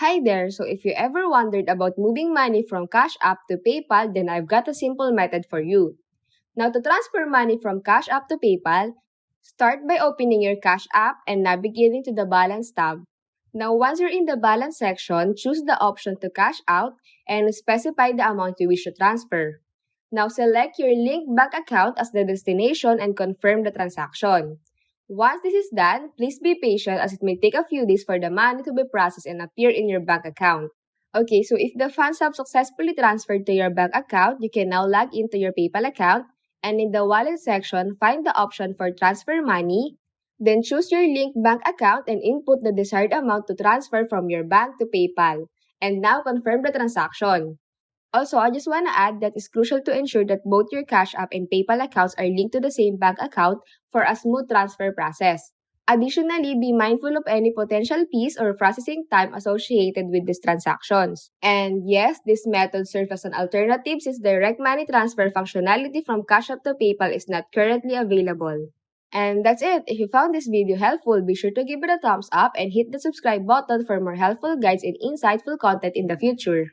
Hi there! So if you ever wondered about moving money from Cash App to PayPal, then I've got a simple method for you. Now to transfer money from Cash App to PayPal, start by opening your Cash App and navigating to the Balance tab. Now once you're in the Balance section, choose the option to cash out and specify the amount you wish to transfer. Now select your linked bank account as the destination and confirm the transaction. Once this is done, please be patient as it may take a few days for the money to be processed and appear in your bank account. Okay, so if the funds have successfully transferred to your bank account, you can now log into your PayPal account and in the wallet section, find the option for transfer money. Then choose your linked bank account and input the desired amount to transfer from your bank to PayPal. And now confirm the transaction. Also, I just want to add that it's crucial to ensure that both your Cash App and PayPal accounts are linked to the same bank account for a smooth transfer process. Additionally, be mindful of any potential fees or processing time associated with these transactions. And yes, this method serves as an alternative since direct money transfer functionality from Cash App to PayPal is not currently available. And that's it. If you found this video helpful, be sure to give it a thumbs up and hit the subscribe button for more helpful guides and insightful content in the future.